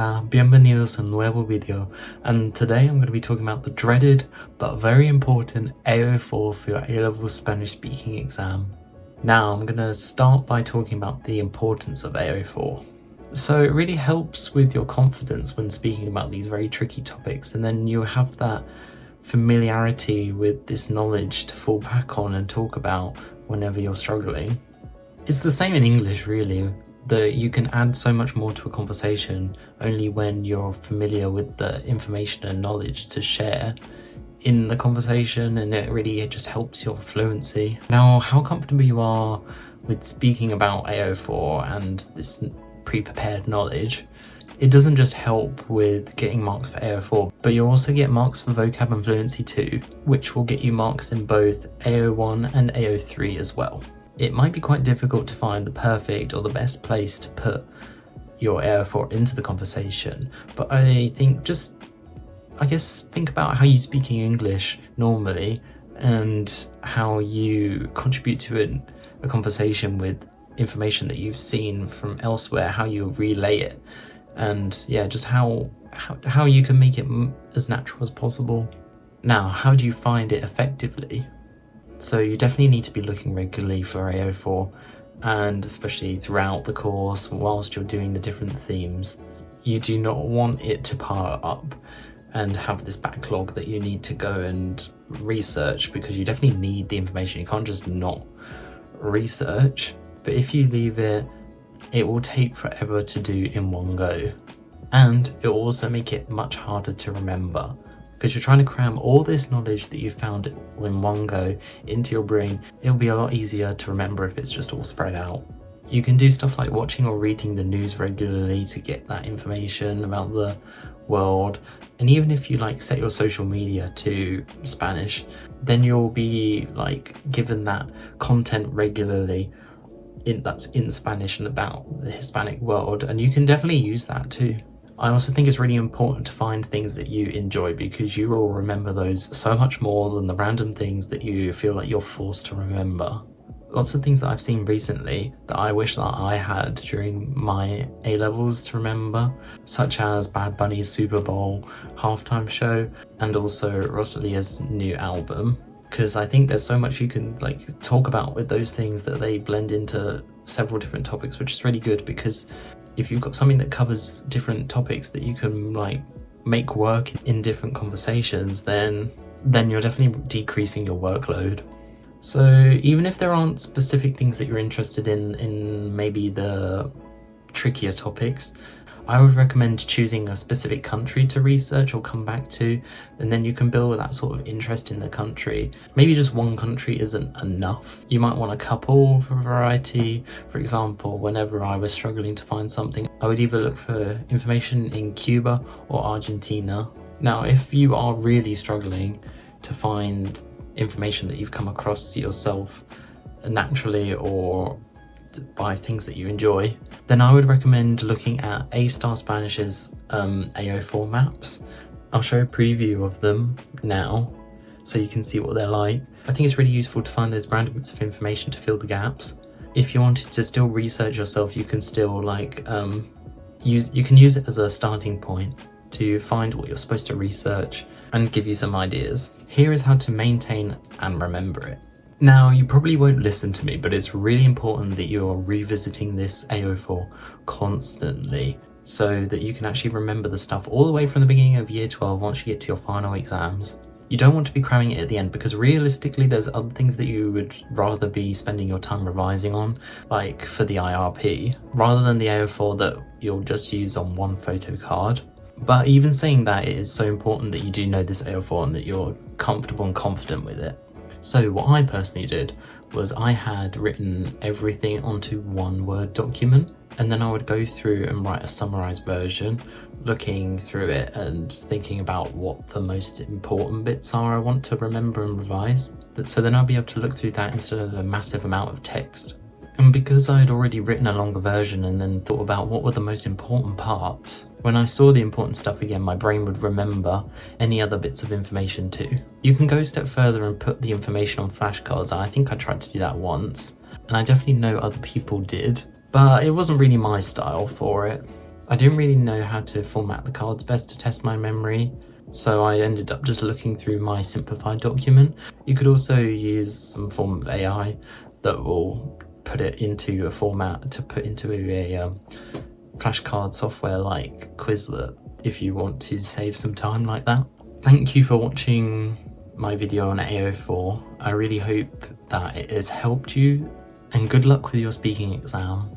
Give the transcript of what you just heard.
Hola, bienvenidos a un nuevo video, and today I'm going to be talking about the dreaded but very important AO4 for your A-level Spanish speaking exam. Now I'm going to start by talking about the importance of AO4. So it really helps with your confidence when speaking about these very tricky topics, and then you have that familiarity with this knowledge to fall back on and talk about whenever you're struggling. It's the same in English really, that you can add so much more to a conversation only when you're familiar with the information and knowledge to share in the conversation, and it just helps your fluency. Now, how comfortable you are with speaking about AO4 and this pre-prepared knowledge, it doesn't just help with getting marks for AO4, but you'll also get marks for vocab and fluency too, which will get you marks in both AO1 and AO3 as well. It might be quite difficult to find the perfect or the best place to put your AO4 into the conversation, but I guess think about how you speak in English normally and how you contribute to a conversation with information that you've seen from elsewhere, how you relay it, and yeah, just how you can make it as natural as possible. Now, how do you find it effectively? So you definitely need to be looking regularly for AO4, and especially throughout the course whilst you're doing the different themes. You do not want it to pile up and have this backlog that you need to go and research, because you definitely need the information. You can't just not research, but if you leave it, it will take forever to do in one go, and it will also make it much harder to remember, because you're trying to cram all this knowledge that you found in one go into your brain. It'll be a lot easier to remember if it's just all spread out. You can do stuff like watching or reading the news regularly to get that information about the world, and even if you set your social media to Spanish, then you'll be given that content regularly that's in Spanish and about the Hispanic world, and you can definitely use that too. I also think it's really important to find things that you enjoy, because you will remember those so much more than the random things that you feel like you're forced to remember. Lots of things that I've seen recently that I wish that I had during my A-levels to remember, such as Bad Bunny's Super Bowl halftime show and also Rosalia's new album, because I think there's so much you can talk about with those things that they blend into several different topics, which is really good, because if you've got something that covers different topics that you can make work in different conversations, then you're definitely decreasing your workload. So even if there aren't specific things that you're interested in maybe the trickier topics, I would recommend choosing a specific country to research or come back to, and then you can build that sort of interest in the country. Maybe just one country isn't enough. You might want a couple for variety. For example, whenever I was struggling to find something, I would either look for information in Cuba or Argentina. Now, if you are really struggling to find information that you've come across yourself naturally or by things that you enjoy, then I would recommend looking at A-Star Spanish's AO4 maps. I'll show a preview of them now so you can see what they're like. I think it's really useful to find those random bits of information to fill the gaps. If you wanted to still research yourself, you can still use it as a starting point to find what you're supposed to research and give you some ideas. Here is how to maintain and remember it. Now, you probably won't listen to me, but it's really important that you're revisiting this AO4 constantly so that you can actually remember the stuff all the way from the beginning of year 12 once you get to your final exams. You don't want to be cramming it at the end, because realistically there's other things that you would rather be spending your time revising on, like for the IRP, rather than the AO4 that you'll just use on one photo card. But even saying that, it is so important that you do know this AO4 and that you're comfortable and confident with it. So what I personally did was I had written everything onto one Word document, and then I would go through and write a summarized version, looking through it and thinking about what the most important bits are I want to remember and revise. So then I'll be able to look through that instead of a massive amount of text. And because I had already written a longer version and then thought about what were the most important parts, when I saw the important stuff again, my brain would remember any other bits of information too. You can go a step further and put the information on flashcards, and I think I tried to do that once, and I definitely know other people did, but it wasn't really my style for it. I didn't really know how to format the cards best to test my memory, so I ended up just looking through my simplified document. You could also use some form of AI that will put it into a format to put into a flashcard software like Quizlet if you want to save some time like that. Thank you for watching my video on AO4. I really hope that it has helped you, and good luck with your speaking exam.